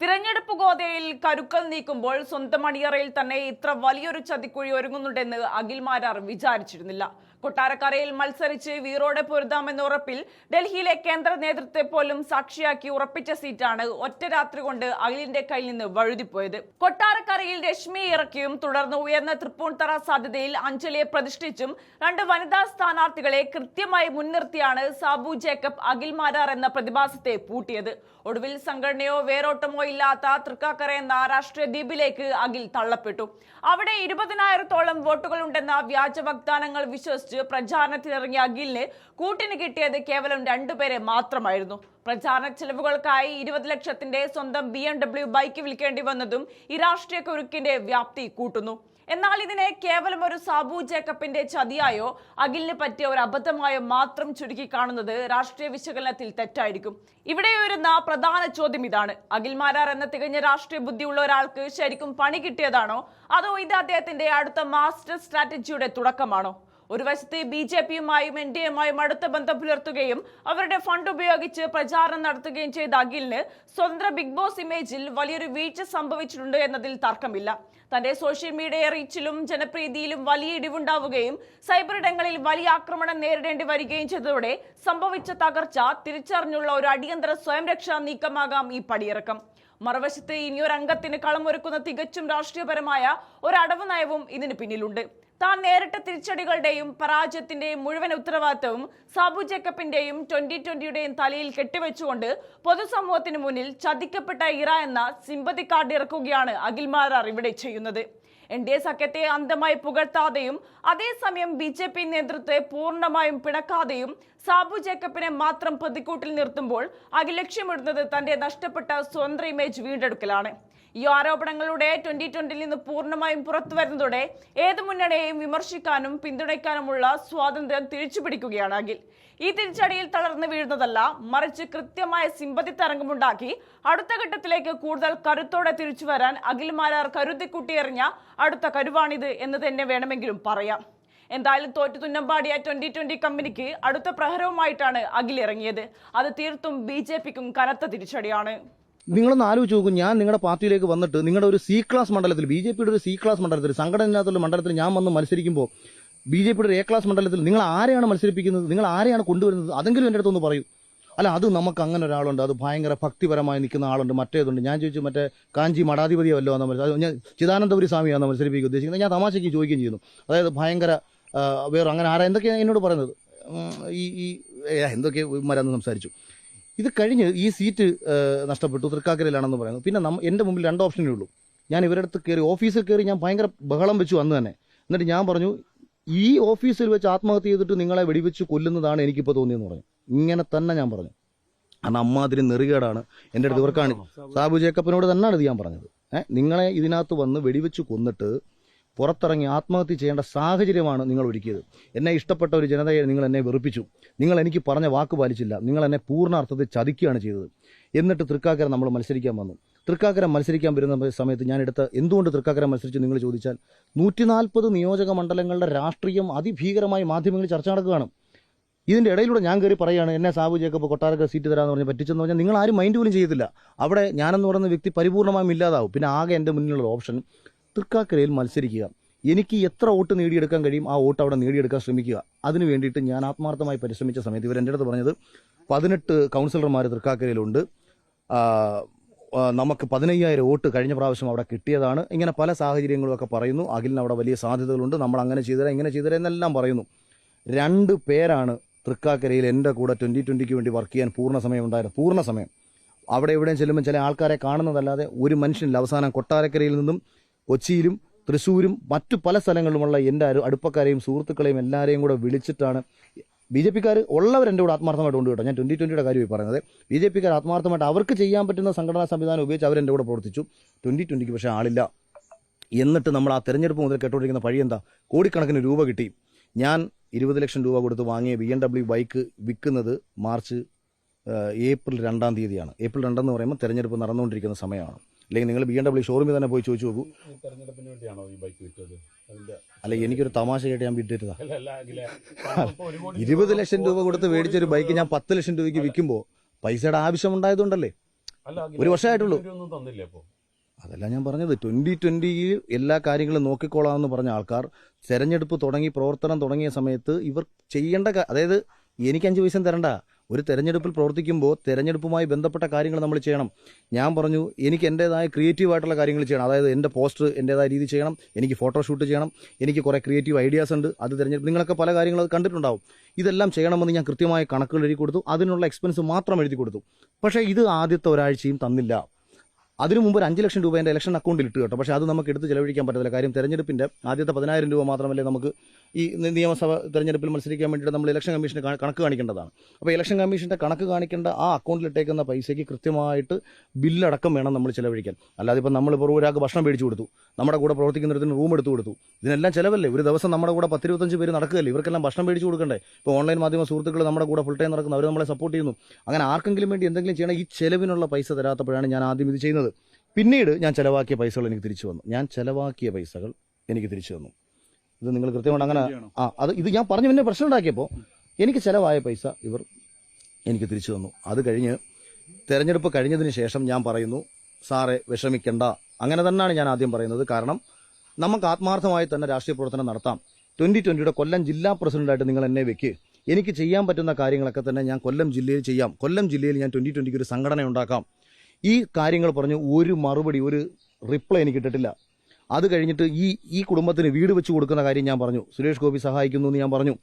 തിരഞ്ഞെടുപ്പ് ഗോതയിൽ കരുക്കൾ നീക്കുമ്പോൾ സ്വന്തം അണിയറയിൽ തന്നെ ഇത്ര വലിയൊരു ചതിക്കുഴി ഒരുങ്ങുന്നുണ്ടെന്ന് അഖിൽ മാരാർ വിചാരിച്ചിരുന്നില്ല. കൊട്ടാരക്കരയിൽ മത്സരിച്ച് വീറോടെ പൊരുതാമെന്ന ഉറപ്പിൽ ഡൽഹിയിലെ കേന്ദ്ര നേതൃത്വത്തെ പോലും സാക്ഷിയാക്കി ഉറപ്പിച്ച സീറ്റാണ് ഒറ്റ രാത്രി കൊണ്ട് അഖിലിന്റെ കയ്യിൽ നിന്ന് വഴുതിപ്പോയത്. കൊട്ടാരക്കരയിൽ രശ്മി ഇറക്കിയും തുടർന്ന് ഉയർന്ന തൃപ്പൂണിത്തറ സാധ്യതയിൽ അഞ്ജലിയെ പ്രതിഷ്ഠിച്ചും രണ്ട് വനിതാ സ്ഥാനാർത്ഥികളെ കൃത്യമായി മുൻനിർത്തിയാണ് സാബു ജേക്കബ് അഖിൽ മാരാർ എന്ന പ്രതിഭാസത്തെ പൂട്ടിയത്. ഒടുവിൽ സംഘടനയോ വേരോട്ടമോ ഇല്ലാത്ത തൃക്കാക്കര എന്ന രാഷ്ട്രീയ ദ്വീപിലേക്ക് അഖിൽ തള്ളപ്പെട്ടു. അവിടെ 20,000-ഓളം വോട്ടുകളുണ്ടെന്ന വ്യാജ വാഗ്ദാനങ്ങൾ വിശ്വസിച്ച് പ്രചാരണത്തിനിറങ്ങിയ അഖിലിന് കൂട്ടിന് കിട്ടിയത് കേവലം 2 പേരെ മാത്രമായിരുന്നു. പ്രചാരണ ചെലവുകൾക്കായി 20 ലക്ഷത്തിന്റെ സ്വന്തം BMW ബൈക്ക് വിൽക്കേണ്ടി വന്നതും ഈ രാഷ്ട്രീയ കുരുക്കിന്റെ വ്യാപ്തി കൂട്ടുന്നു. എന്നാൽ ഇതിനെ കേവലം ഒരു സാബു ജേക്കബിന്റെ ചതിയായോ അഖിലിന് പറ്റിയ ഒരു അബദ്ധമായോ മാത്രം ചുരുക്കി കാണുന്നത് രാഷ്ട്രീയ വിശകലനത്തിൽ തെറ്റായിരിക്കും. ഇവിടെ വരുന്ന പ്രധാന ചോദ്യം ഇതാണ്: അഖിൽ മാരാർ എന്ന തികഞ്ഞ രാഷ്ട്രീയ ബുദ്ധിയുള്ള ഒരാൾക്ക് ശരിക്കും പണി കിട്ടിയതാണോ, അതോ ഇത് അദ്ദേഹത്തിന്റെ അടുത്ത മാസ്റ്റർ സ്ട്രാറ്റജിയുടെ തുടക്കമാണോ? ഒരു വശത്ത് BJPയുമായും NDAയുമായും അടുത്ത ബന്ധം പുലർത്തുകയും അവരുടെ ഫണ്ട് ഉപയോഗിച്ച് പ്രചാരണം നടത്തുകയും ചെയ്ത അഖിലിന് സ്വതന്ത്ര ബിഗ് ബോസ് ഇമേജിൽ വലിയൊരു വീഴ്ച സംഭവിച്ചിട്ടുണ്ട് എന്നതിൽ തർക്കമില്ല. തന്റെ സോഷ്യൽ മീഡിയ റീച്ചിലും ജനപ്രീതിയിലും വലിയ ഇടിവുണ്ടാവുകയും സൈബർ ഇടങ്ങളിൽ വലിയ ആക്രമണം നേരിടേണ്ടി വരികയും ചെയ്തതോടെ സംഭവിച്ച തകർച്ച തിരിച്ചറിഞ്ഞുള്ള ഒരു അടിയന്തര സ്വയം രക്ഷാ നീക്കമാകാം ഈ പടിയിറക്കം. മറുവശത്ത് ഇനിയൊരു അംഗത്തിന് കളമൊരുക്കുന്ന തികച്ചും രാഷ്ട്രീയപരമായ ഒരു അടവ് നയവും ഇതിന് പിന്നിലുണ്ട്. താൻ നേരിട്ട തിരിച്ചടികളുടെയും പരാജയത്തിന്റെയും മുഴുവൻ ഉത്തരവാദിത്തവും സാബു ജേക്കബിന്റെയും 2020യുടെയും തലയിൽ കെട്ടിവെച്ചുകൊണ്ട് പൊതുസമൂഹത്തിന് മുന്നിൽ ചതിക്കപ്പെട്ട ഇറ എന്ന സിമ്പതി കാർഡ് ഇറക്കുകയാണ് അഖിൽ മാരാർ ഇവിടെ ചെയ്യുന്നത്. NDA സഖ്യത്തെ അന്ധമായി പുകഴ്ത്താതെയും അതേസമയം BJP നേതൃത്വത്തെ പൂർണ്ണമായും പിണക്കാതെയും സാബു ജേക്കബിനെ മാത്രം പ്രതിക്കൂട്ടിൽ നിർത്തുമ്പോൾ അഖിൽ ലക്ഷ്യമിടുന്നത് തന്റെ നഷ്ടപ്പെട്ട സ്വതന്ത്ര ഇമേജ് വീണ്ടെടുക്കലാണ്. ഈ ആരോപണങ്ങളുടെ 2020ൽ നിന്ന് പൂർണ്ണമായും പുറത്തു വരുന്നതോടെ ഏത് മുന്നണിയെയും വിമർശിക്കാനും പിന്തുണയ്ക്കാനുമുള്ള സ്വാതന്ത്ര്യം തിരിച്ചുപിടിക്കുകയാണ് അഖിൽ. ഈ തിരിച്ചടിയിൽ തളർന്നു വീഴുന്നതല്ല, മറിച്ച് കൃത്യമായ സിമ്പതി തരംഗമുണ്ടാക്കി അടുത്ത ഘട്ടത്തിലേക്ക് കൂടുതൽ കരുത്തോടെ തിരിച്ചു വരാൻ അഖിൽ മാരാർ കരുതിക്കുട്ടിയെറിഞ്ഞ അടുത്ത കരുവാണിത് എന്ന് തന്നെ വേണമെങ്കിലും പറയാം. എന്തായാലും തോറ്റു തുന്നമ്പാടിയ 2020 കമ്പനിക്ക് അടുത്ത പ്രഹരവുമായിട്ടാണ് അഖിൽ ഇറങ്ങിയത്. അത് തീർത്തും BJPക്കും കനത്ത തിരിച്ചടിയാണ്. നിങ്ങളൊന്ന് ആലോചിച്ച് നോക്കും, ഞാൻ നിങ്ങളുടെ പാർട്ടിയിലേക്ക് വന്നിട്ട് നിങ്ങളുടെ ഒരു C ക്ലാസ് മണ്ഡലത്തിൽ, BJPയുടെ ഒരു C ക്ലാസ് മണ്ഡലത്തിൽ, സംഘടനയില്ലാത്തുള്ള മണ്ഡലത്തിൽ ഞാൻ വന്ന് മത്സരിക്കുമ്പോൾ BJPയുടെ ഒരു A ക്ലാസ് മണ്ഡലത്തിൽ നിങ്ങൾ ആരെയാണ് മത്സരിപ്പിക്കുന്നത്, നിങ്ങൾ ആരെയാണ് കൊണ്ടുവരുന്നത്? അതെങ്കിലും എൻ്റെ അടുത്തൊന്ന് പറയൂ. അല്ല, അത് നമുക്ക് അങ്ങനെ ഒരാളുണ്ട്, അത് ഭയങ്കര ഭക്തിപരമായി നിൽക്കുന്ന ആളുണ്ട്, മറ്റേതുണ്ട്. ഞാൻ ചോദിച്ചു, മറ്റേ കാഞ്ചി മഠാധിപതിയോ വല്ലോ എന്ന് ഞാൻ ചിദാനന്ദപുരി സ്വാമിയാണെന്ന് മത്സരിപ്പിക്കുക ഉദ്ദേശിക്കുന്നത്. ഞാൻ തമാശയ്ക്ക് ചോദിക്കുകയും ചെയ്യുന്നു. അതായത് ഭയങ്കര വേറെ അങ്ങനെ ആരാ എന്തൊക്കെയാണ് എന്നോട് പറയുന്നത്, ഈ എന്തൊക്കെ മരാന്ന് സംസാരിച്ചു. ഇത് കഴിഞ്ഞ് ഈ സീറ്റ് നഷ്ടപ്പെട്ടു, തൃക്കാക്കരയിലാണെന്ന് പറയുന്നു. പിന്നെ എൻ്റെ മുമ്പിൽ 2 ഓപ്ഷനേ ഉള്ളൂ. ഞാൻ ഇവരുടെ അടുത്ത് കയറി, ഓഫീസിൽ കയറി ഞാൻ ഭയങ്കര ബഹളം വെച്ചു അന്ന് തന്നെ. എന്നിട്ട് ഞാൻ പറഞ്ഞു, ഈ ഓഫീസിൽ വെച്ച് ആത്മഹത്യ ചെയ്തിട്ട് നിങ്ങളെ വെടിവെച്ച് കൊല്ലുന്നതാണ് എനിക്കിപ്പോൾ തോന്നിയെന്ന് പറഞ്ഞു. ഇങ്ങനെ തന്നെ ഞാൻ പറഞ്ഞു. കാരണം അമ്മാതിരി നെറുകേടാണ് എൻ്റെ അടുത്ത് ഇവർക്കാണ്. സാബു ജേക്കബിനോട് തന്നെയാണ് ഇത് ഞാൻ പറഞ്ഞത്. നിങ്ങളെ ഇതിനകത്ത് വന്ന് വെടിവെച്ച് കൊന്നിട്ട് പുറത്തിറങ്ങി ആത്മഹത്യ ചെയ്യേണ്ട സാഹചര്യമാണ് നിങ്ങൾ ഒരുക്കിയത്. എന്നെ ഇഷ്ടപ്പെട്ട ഒരു ജനതയെ നിങ്ങൾ എന്നെ വെറുപ്പിച്ചു. നിങ്ങൾ എനിക്ക് പറഞ്ഞ വാക്ക് പാലിച്ചില്ല. നിങ്ങൾ എന്നെ പൂർണ്ണ അർത്ഥത്തിൽ ചതിക്കുകയാണ് ചെയ്തത്. എന്നിട്ട് തൃക്കാക്കര നമ്മൾ മത്സരിക്കാൻ വന്നു. തൃക്കാക്കര മത്സരിക്കാൻ വരുന്ന സമയത്ത് ഞാൻ എന്തുകൊണ്ട് തൃക്കാക്കര മത്സരിച്ച് നിങ്ങൾ ചോദിച്ചാൽ, 140 നിയോജക മണ്ഡലങ്ങളുടെ രാഷ്ട്രീയം അതിഭീകരമായി മാധ്യമങ്ങളിൽ ചർച്ച നടക്കുകയാണ്. ഇതിന്റെ ഇടയിലൂടെ ഞാൻ കയറി പറയുകയാണ്, എന്നെ സാബു ജേക്കബ് കൊട്ടാരക്കര സീറ്റ് തരാമെന്ന് പറഞ്ഞ് പറ്റിച്ചെന്ന് പറഞ്ഞാൽ നിങ്ങൾ ആരും മൈൻഡ് പോലും ചെയ്യത്തില്ല. അവിടെ ഞാനെന്ന് പറയുന്ന വ്യക്തി പരിപൂർണ്ണമായും ഇല്ലാതാവും. പിന്നെ ആകെ എൻ്റെ മുന്നിലുള്ള ഓപ്ഷൻ തൃക്കാക്കരയിൽ മത്സരിക്കുക. എനിക്ക് എത്ര വോട്ട് നേടിയെടുക്കാൻ കഴിയും ആ വോട്ട് അവിടെ നേടിയെടുക്കാൻ ശ്രമിക്കുക. അതിനു വേണ്ടിയിട്ട് ഞാൻ ആത്മാർത്ഥമായി പരിശ്രമിച്ച സമയത്ത് ഇവർ എൻ്റെ അടുത്ത് പറഞ്ഞത് 18 കൗൺസിലർമാർ തൃക്കാക്കരയിലുണ്ട്, നമുക്ക് 15,000 വോട്ട് കഴിഞ്ഞ പ്രാവശ്യം അവിടെ കിട്ടിയതാണ്. ഇങ്ങനെ പല സാഹചര്യങ്ങളുമൊക്കെ പറയുന്നു. അഖിലിന് അവിടെ വലിയ സാധ്യതകളുണ്ട്, നമ്മൾ അങ്ങനെ ചെയ്തരാം ഇങ്ങനെ ചെയ്തരാം എന്നെല്ലാം പറയുന്നു. 2 പേരാണ് തൃക്കാക്കരയിൽ എൻ്റെ കൂടെ 2020ക്ക് വേണ്ടി വർക്ക് ചെയ്യാൻ പൂർണ്ണ സമയം ഉണ്ടായിരുന്നു. പൂർണ്ണ സമയം അവിടെ എവിടെയും ചെല്ലുമ്പോൾ ചില ആൾക്കാരെ കാണുന്നതല്ലാതെ ഒരു മനുഷ്യനില്ല. അവസാനം കൊട്ടാരക്കരയിൽ നിന്നും കൊച്ചിയിലും തൃശ്ശൂരും മറ്റു പല സ്ഥലങ്ങളിലുമുള്ള എൻ്റെ അടുപ്പക്കാരെയും സുഹൃത്തുക്കളെയും എല്ലാവരെയും കൂടെ വിളിച്ചിട്ടാണ് BJPക്കാർ ഉള്ളവർ എൻ്റെ കൂടെ ആത്മാർത്ഥമായിട്ട് കൊണ്ടുപോട്ടോ. ഞാൻ 2020യുടെ കാര്യമായി പറയുന്നത്. BJPക്കാർ ആത്മാർത്ഥമായിട്ട് അവർക്ക് ചെയ്യാൻ പറ്റുന്ന സംഘടനാ സംവിധാനം ഉപയോഗിച്ച് അവരെൻ്റെ കൂടെ പ്രവർത്തിച്ചു. 2020ക്ക് പക്ഷേ ആളില്ല. എന്നിട്ട് നമ്മൾ ആ തെരഞ്ഞെടുപ്പ് മുതൽ കേട്ടുകൊണ്ടിരിക്കുന്ന പഴി എന്താ? കോടിക്കണക്കിന് രൂപ കിട്ടി. ഞാൻ 20 ലക്ഷം രൂപ കൊടുത്ത് വാങ്ങിയ BMW ബൈക്ക് വിൽക്കുന്നത് ഏപ്രിൽ 2-ാം തീയതിയാണ്. ഏപ്രിൽ 2 എന്ന് പറയുമ്പോൾ തെരഞ്ഞെടുപ്പ് നടന്നുകൊണ്ടിരിക്കുന്ന സമയമാണ്. അല്ലെങ്കിൽ നിങ്ങൾ BMW ഷോറൂമിൽ തന്നെ പോയി ചോദിച്ചു നോക്കൂ. അല്ല, എനിക്കൊരു തമാശ കേട്ട് ഞാൻ വിട്ടിട്ടതാ. 20 ലക്ഷം രൂപ കൊടുത്ത് മേടിച്ചൊരു ബൈക്ക് ഞാൻ 10 ലക്ഷം രൂപയ്ക്ക് വിൽക്കുമ്പോൾ പൈസയുടെ ആവശ്യം ഉണ്ടായതുകൊണ്ടല്ലേ. ഒരു വർഷമായിട്ടുള്ളൂ. ഒന്നും തന്നില്ല അപ്പോൾ. അതല്ല ഞാൻ പറഞ്ഞത്, 2020 എല്ലാ കാര്യങ്ങളും നോക്കിക്കോളാമെന്ന് പറഞ്ഞ ആൾക്കാർ തെരഞ്ഞെടുപ്പ് തുടങ്ങി പ്രവർത്തനം തുടങ്ങിയ സമയത്ത് ഇവർ ചെയ്യേണ്ട അതായത് എനിക്ക് 5 പൈസ തരണ്ട. ഒരു തെരഞ്ഞെടുപ്പിൽ പ്രവർത്തിക്കുമ്പോൾ തെരഞ്ഞെടുപ്പുമായി ബന്ധപ്പെട്ട കാര്യങ്ങൾ നമ്മൾ ചെയ്യണം. ഞാൻ പറഞ്ഞു എനിക്ക് എൻ്റേതായ ക്രിയേറ്റീവായിട്ടുള്ള കാര്യങ്ങൾ ചെയ്യണം. അതായത് എൻ്റെ പോസ്റ്റർ എൻ്റേതായ രീതി ചെയ്യണം, എനിക്ക് ഫോട്ടോഷൂട്ട് ചെയ്യണം, എനിക്ക് കുറേ ക്രിയേറ്റീവ് ഐഡിയാസ് ഉണ്ട്. അത് തെരഞ്ഞെടുപ്പ് നിങ്ങളൊക്കെ പല കാര്യങ്ങൾ കണ്ടിട്ടുണ്ടാവും. ഇതെല്ലാം ചെയ്യണമെന്ന് ഞാൻ കൃത്യമായ കണക്കുകൾ എഴുതി കൊടുത്തു. അതിനുള്ള എക്സ്പെൻസ് മാത്രം എഴുതി കൊടുത്തു. പക്ഷേ ഇത് ആദ്യത്തെ ഒരാഴ്ചയും തന്നില്ല. അതിനു മുമ്പ് ഒരു 5 ലക്ഷം രൂപ എൻ്റെ ഇലക്ഷൻ അക്കൗണ്ടിൽ ഇട്ട് കേട്ടോ. പക്ഷേ അത് നമുക്ക് എടുത്ത് ചെലവഴിക്കാൻ പറ്റത്തില്ല. കാര്യം തെരഞ്ഞെടുപ്പിൻ്റെ ആദ്യത്തെ 10,000 രൂപ മാത്രമല്ലേ നമുക്ക് ഈ നിയമസഭ തെരഞ്ഞെടുപ്പിൽ മത്സരിക്കാൻ വേണ്ടിയിട്ട് നമ്മൾ ഇലക്ഷൻ കമ്മീഷന് കണക്ക് കാണിക്കേണ്ടതാണ്. അപ്പോൾ ഇലക്ഷൻ കമ്മീഷൻ്റെ കണക്ക് കാണിക്കേണ്ട ആ അക്കൗണ്ടിൽ ഇട്ടേക്കുന്ന പൈസയ്ക്ക് കൃത്യമായിട്ട് ബില്ലടക്കം വേണം നമ്മൾ ചെലവഴിക്കാൻ. അല്ലാതെ ഇപ്പം നമ്മളിപ്പോൾ ഒരാൾക്ക് ഭക്ഷണം മേടിച്ചു കൊടുത്തു, നമ്മുടെ കൂടെ പ്രവർത്തിക്കുന്നതിന് റൂം എടുത്തു കൊടുത്തു, ഇതിനെല്ലാം ചിലവല്ലേ? ഒരു ദിവസം നമ്മുടെ കൂടെ 10-25 പേര് നടക്കുകയല്ലേ? ഇവർക്കെല്ലാം ഭക്ഷണം മേടിച്ചു കൊടുക്കണ്ടേ? ഇപ്പോൾ ഓൺലൈൻ മാധ്യമ സുഹൃത്തുക്കൾ നമ്മുടെ കൂടെ ഫുൾ ടൈം നടക്കുന്നു, അവർ നമ്മളെ സപ്പോർട്ട് ചെയ്യുന്നു. അങ്ങനെ ആർക്കെങ്കിലും വേണ്ടി എന്തെങ്കിലും ചെയ്യണം. ഈ ചെലവിനുള്ള പൈസ തരാത്തപ്പോഴാണ് ഞാൻ ആദ്യം ഇത് ചെയ്യുന്നത്. പിന്നീട് ഞാൻ ചെലവാക്കിയ പൈസകൾ എനിക്ക് തിരിച്ചു വന്നു. ഇത് നിങ്ങൾ കൃത്യമായിട്ട് അങ്ങനെ അത് ഇത് ഞാൻ പറഞ്ഞു പിന്നെ പ്രശ്നം ഉണ്ടാക്കിയപ്പോൾ എനിക്ക് ചെലവായ പൈസ ഇവർ എനിക്ക് തിരിച്ചു തന്നു. അത് കഴിഞ്ഞ് തെരഞ്ഞെടുപ്പ് കഴിഞ്ഞതിന് ശേഷം ഞാൻ പറയുന്നു, സാറേ വിഷമിക്കണ്ട. അങ്ങനെ തന്നെയാണ് ഞാൻ ആദ്യം പറയുന്നത്. കാരണം നമുക്ക് ആത്മാർത്ഥമായി തന്നെ രാഷ്ട്രീയ പ്രവർത്തനം നടത്താം. 2020 കൊല്ലം ജില്ലാ പ്രസിഡന്റായിട്ട് നിങ്ങൾ എന്നെ വെക്ക്. എനിക്ക് ചെയ്യാൻ പറ്റുന്ന കാര്യങ്ങളൊക്കെ തന്നെ ഞാൻ കൊല്ലം ജില്ലയിൽ ചെയ്യാം. കൊല്ലം ജില്ലയിൽ ഞാൻ 2020 ഒരു സംഘടന ഉണ്ടാക്കാം. ഈ കാര്യങ്ങൾ പറഞ്ഞു ഒരു മറുപടി, ഒരു റിപ്ലൈ എനിക്ക് കിട്ടിട്ടില്ല. അത് കഴിഞ്ഞിട്ട് ഈ കുടുംബത്തിന് വീട് വെച്ച് കൊടുക്കുന്ന കാര്യം ഞാൻ പറഞ്ഞു. സുരേഷ് ഗോപി സഹായിക്കുന്നു എന്ന് ഞാൻ പറഞ്ഞു.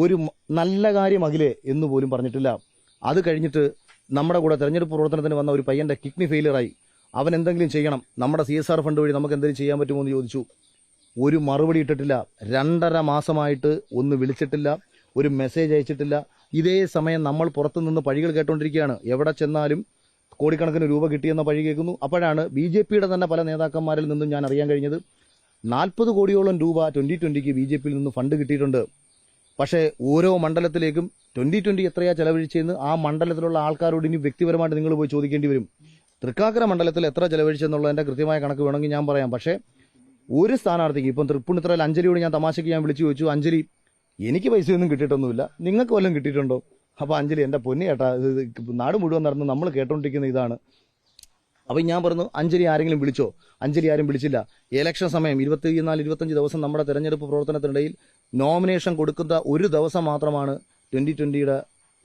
ഒരു നല്ല കാര്യം അഖിലേ എന്ന് പോലും പറഞ്ഞിട്ടില്ല. അത് കഴിഞ്ഞിട്ട് നമ്മുടെ കൂടെ തെരഞ്ഞെടുപ്പ് പ്രവർത്തനത്തിന് വന്ന ഒരു പയ്യന്റെ കിഡ്നി ഫെയിലിയറായി. അവൻ എന്തെങ്കിലും ചെയ്യണം, നമ്മുടെ CSR ഫണ്ട് വഴി നമുക്ക് എന്തെങ്കിലും ചെയ്യാൻ പറ്റുമോ എന്ന് ചോദിച്ചു. ഒരു മറുപടി ഇട്ടിട്ടില്ല. 2.5 മാസമായിട്ട് ഒന്ന് വിളിച്ചിട്ടില്ല, ഒരു മെസ്സേജ് അയച്ചിട്ടില്ല. ഇതേ സമയം നമ്മൾ പുറത്തുനിന്ന് പഴികൾ കേട്ടുകൊണ്ടിരിക്കുകയാണ്. എവിടെ ചെന്നാലും കോടിക്കണക്കിന് രൂപ കിട്ടിയെന്ന പഴി കേൾക്കുന്നു. അപ്പോഴാണ് BJPയുടെ തന്നെ പല നേതാക്കന്മാരിൽ നിന്നും ഞാൻ അറിയാൻ കഴിഞ്ഞത് 40 കോടിയോളം രൂപ 2020 BJPയിൽ നിന്ന് ഫണ്ട് കിട്ടിയിട്ടുണ്ട്. പക്ഷേ ഓരോ മണ്ഡലത്തിലേക്കും 2020 എത്രയാ ചെലവഴിച്ചെന്ന് ആ മണ്ഡലത്തിലുള്ള ആൾക്കാരോട് ഇനി വ്യക്തിപരമായിട്ട് നിങ്ങൾ പോയി ചോദിക്കേണ്ടി വരും. തൃക്കാക്കര മണ്ഡലത്തിൽ എത്ര ചെലവഴിച്ചെന്നുള്ളതിൻ്റെ കൃത്യമായ കണക്ക് വേണമെങ്കിൽ ഞാൻ പറയാം. പക്ഷേ ഒരു സ്ഥാനാർത്ഥിക്ക് ഇപ്പം തൃപ്പൂണിത്തുറയിൽ അഞ്ജലിയോട് ഞാൻ തമാശയ്ക്ക് ഞാൻ വിളിച്ചു ചോദിച്ചു, അഞ്ജലി എനിക്ക് പൈസയൊന്നും കിട്ടിയിട്ടൊന്നുമില്ല, നിങ്ങൾക്ക് വല്ലതും കിട്ടിയിട്ടുണ്ടോ? അപ്പോൾ അഞ്ജലി എൻ്റെ പൊന്നി ചേട്ടാ, ഇത് നാട് മുഴുവൻ നടന്ന് നമ്മൾ കേട്ടോണ്ടിരിക്കുന്ന ഇതാണ്. അപ്പം ഞാൻ പറഞ്ഞു, അഞ്ജലി ആരെങ്കിലും വിളിച്ചോ? അഞ്ജലി ആരും വിളിച്ചില്ല. ഇലക്ഷൻ സമയം 24-25 ദിവസം നമ്മുടെ തെരഞ്ഞെടുപ്പ് പ്രവർത്തനത്തിനിടയിൽ നോമിനേഷൻ കൊടുക്കുന്ന ഒരു ദിവസം മാത്രമാണ് 2020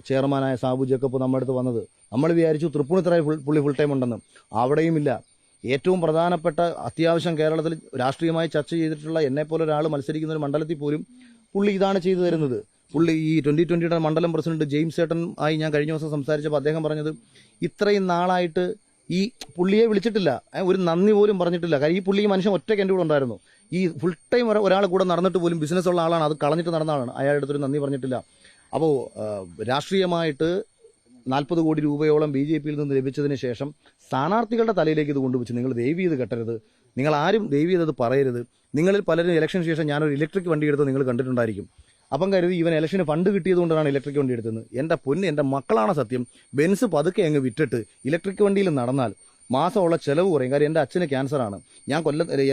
ചെയർമാനായ സാബു ജേക്കബ് നമ്മുടെ അടുത്ത് വന്നത്. നമ്മൾ വിചാരിച്ചു തൃപ്പൂണിത്തുറയിൽ പുള്ളി ഫുൾ ടൈം ഉണ്ടെന്ന്. അവിടെയും ഇല്ല. ഏറ്റവും പ്രധാനപ്പെട്ട അത്യാവശ്യം കേരളത്തിൽ രാഷ്ട്രീയമായി ചർച്ച ചെയ്തിട്ടുള്ള എന്നെപ്പോലെ ഒരാൾ മത്സരിക്കുന്ന ഒരു മണ്ഡലത്തിൽ പോലും പുള്ളി ഇതാണ് ചെയ്തു തരുന്നത്. പുള്ളി ഈ 2020 മണ്ഡലം പ്രസിഡന്റ് ജെയിംസ് ചേട്ടൻ ആയി ഞാൻ കഴിഞ്ഞ ദിവസം സംസാരിച്ചപ്പോൾ അദ്ദേഹം പറഞ്ഞത് ഇത്രയും നാളായിട്ട് ഈ പുള്ളിയെ വിളിച്ചിട്ടില്ല, ഒരു നന്ദി പോലും പറഞ്ഞിട്ടില്ല. കാര്യം ഈ പുള്ളി ഈ മനുഷ്യൻ ഒറ്റയ്ക്ക് എൻ്റെ കൂടെ ഉണ്ടായിരുന്നു. ഈ ഫുൾ ടൈം ഒരാൾ കൂടെ നടന്നിട്ട് പോലും ബിസിനസ് ഉള്ള ആളാണ്, അത് കളഞ്ഞിട്ട് നടന്ന ആളാണ്. അയാളുടെ അടുത്തൊരു നന്ദി പറഞ്ഞിട്ടില്ല. അപ്പോൾ രാഷ്ട്രീയമായിട്ട് 40 കോടി രൂപയോളം BJPയിൽ നിന്ന് ലഭിച്ചതിന് ശേഷം സ്ഥാനാർത്ഥികളുടെ തലയിലേക്ക് ഇത് കൊണ്ടുവച്ച് നിങ്ങൾ ദയവ് ചെയ്ത് കെട്ടരുത്. നിങ്ങൾ ആരും ദയവ് ചെയ്തത് പറയരുത്. നിങ്ങളിൽ പലരും ഇലക്ഷന് ശേഷം ഞാനൊരു ഇലക്ട്രിക് വണ്ടി എടുത്ത് നിങ്ങൾ കണ്ടിട്ടുണ്ടായിരിക്കും. അപ്പം കരുതി ഇവൻ ഇലക്ഷന് ഫണ്ട് കിട്ടിയതുകൊണ്ടാണ് ഇലക്ട്രിക് വണ്ടി എടുത്തത്. എൻ്റെ പൊന്ന്, എൻ്റെ മക്കളാണ് സത്യം. ബെൻസ് പതുക്കെ അങ്ങ് വിറ്റിട്ട് ഇലക്ട്രിക് വണ്ടിയിൽ നടന്നാൽ മാസമുള്ള ചിലവ് കുറയും. കാര്യം എൻ്റെ അച്ഛന് ക്യാൻസറാണ്. ഞാൻ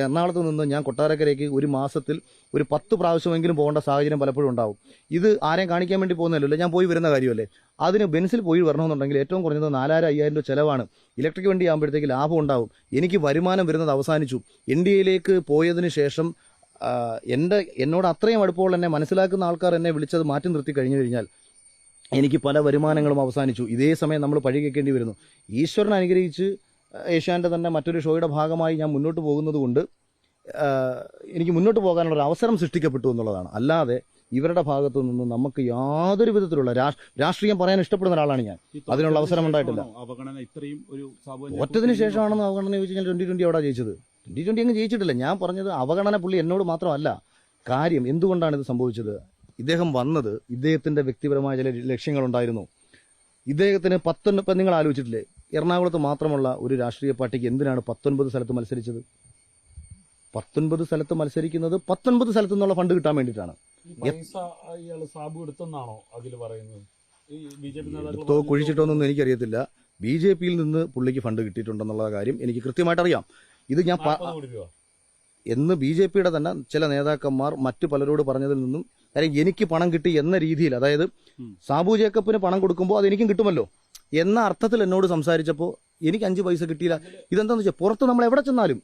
എറണാകുളത്ത് നിന്ന് ഞാൻ കൊട്ടാരക്കരയ്ക്ക് ഒരു മാസത്തിൽ ഒരു 10 പ്രാവശ്യമെങ്കിലും പോകേണ്ട സാഹചര്യം പലപ്പോഴും ഉണ്ടാവും. ഇത് ആരെയും കാണിക്കാൻ വേണ്ടി പോകുന്നതല്ലോ, ഞാൻ പോയി വരുന്ന കാര്യമല്ലേ. അതിന് ബെൻസിൽ പോയി വരണമെന്നുണ്ടെങ്കിൽ ഏറ്റവും കുറഞ്ഞത് 4,000-5,000 രൂപ ചിലവാണ്. ഇലക്ട്രിക് വണ്ടി ആകുമ്പോഴത്തേക്ക് ലാഭം ഉണ്ടാവും. എനിക്ക് വരുമാനം വരുന്നത് അവസാനിച്ചു. NDAയിലേക്ക് പോയതിന് ശേഷം എന്നോട് അത്രയും അടുപ്പമുള്ള എന്നെ മനസ്സിലാക്കുന്ന ആൾക്കാർ എന്നെ വിളിച്ചത് മാറ്റി നിർത്തി കഴിഞ്ഞു കഴിഞ്ഞാൽ എനിക്ക് പല വരുമാനങ്ങളും അവസാനിച്ചു. ഇതേ സമയം നമ്മൾ പഴി കേൾക്കേണ്ടി വരുന്നു. ഈശ്വരൻ അനുഗ്രഹിച്ച് ഏഷ്യാൻ്റെ തന്നെ മറ്റൊരു ഷോയുടെ ഭാഗമായി ഞാൻ മുന്നോട്ട് പോകുന്നത് കൊണ്ട് എനിക്ക് മുന്നോട്ട് പോകാനുള്ള ഒരു അവസരം സൃഷ്ടിക്കപ്പെട്ടു എന്നുള്ളതാണ്. അല്ലാതെ ഇവരുടെ ഭാഗത്തു നിന്ന് നമുക്ക് യാതൊരു വിധത്തിലുള്ള രാഷ്ട്രീയം പറയാൻ ഇഷ്ടപ്പെടുന്ന ഒരാളാണ് ഞാൻ. അതിനുള്ള അവസരം ഉണ്ടായിട്ടില്ല. ഒറ്റതിന് ശേഷമാണെന്ന് അവഗണന ചോദിച്ചു കഴിഞ്ഞാൽ 2020 എവിടെ ജയിച്ചത്? 2020 അങ്ങ് ജയിച്ചിട്ടില്ല. ഞാൻ പറഞ്ഞത് അവഗണന പുള്ളി എന്നോട് മാത്രമല്ല. കാര്യം എന്തുകൊണ്ടാണ് ഇത് സംഭവിച്ചത്? ഇദ്ദേഹം വന്നത് ഇദ്ദേഹത്തിന്റെ വ്യക്തിപരമായ ചില ലക്ഷ്യങ്ങളുണ്ടായിരുന്നു. ഇദ്ദേഹത്തിന് 19 ഇപ്പം നിങ്ങൾ ആലോചിച്ചിട്ടില്ലേ, എറണാകുളത്ത് മാത്രമുള്ള ഒരു രാഷ്ട്രീയ പാർട്ടിക്ക് എന്തിനാണ് 19 സ്ഥലത്ത് മത്സരിച്ചത്? 19 സ്ഥലത്ത് മത്സരിക്കുന്നത് 19 സ്ഥലത്തു നിന്നുള്ള ഫണ്ട് കിട്ടാൻ വേണ്ടിയിട്ടാണ്. എടുത്തോ കുഴിച്ചിട്ടോന്നൊന്നും എനിക്കറിയത്തില്ല. BJPയിൽ നിന്ന് പുള്ളിക്ക് ഫണ്ട് കിട്ടിയിട്ടുണ്ടെന്നുള്ള കാര്യം എനിക്ക് കൃത്യമായിട്ട് അറിയാം. ഇത് ഞാൻ എന്ന് BJPയുടെ തന്നെ ചില നേതാക്കന്മാർ മറ്റു പലരോട് പറഞ്ഞതിൽ നിന്നും, കാര്യം എനിക്ക് പണം കിട്ടി എന്ന രീതിയിൽ, അതായത് സാബു ജേക്കബിന് പണം കൊടുക്കുമ്പോൾ അത് എനിക്കും കിട്ടുമല്ലോ. എന്ന അർത്ഥത്തിൽ എന്നോട് സംസാരിച്ചപ്പോൾ എനിക്ക് 5 പൈസ കിട്ടിയില്ല. ഇതെന്താണെന്ന് വെച്ചാൽ പുറത്ത് നമ്മൾ എവിടെ ചെന്നാലും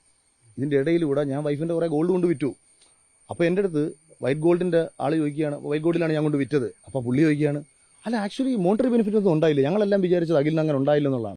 ഇതിൻ്റെ ഇടയിലൂടെ ഞാൻ വൈഫിൻ്റെ കുറേ ഗോൾഡ് കൊണ്ട് വിറ്റു. അപ്പോൾ എൻ്റെ അടുത്ത് വൈറ്റ് ഗോൾഡിൻ്റെ ആൾ ചോദിക്കുകയാണ്, വൈറ്റ് ഗോൾഡിലാണ് ഞാൻ കൊണ്ട് വിറ്റത്. അപ്പോൾ പുള്ളി ചോദിക്കുകയാണ്, അല്ല ആക്ച്വലി മോണിറ്ററി ബെനിഫിറ്റ് ഒന്നും ഉണ്ടായില്ല, ഞങ്ങളെല്ലാം വിചാരിച്ചത് അഖിലിന് അങ്ങനെ ഉണ്ടായില്ല എന്നുള്ളതാണ്.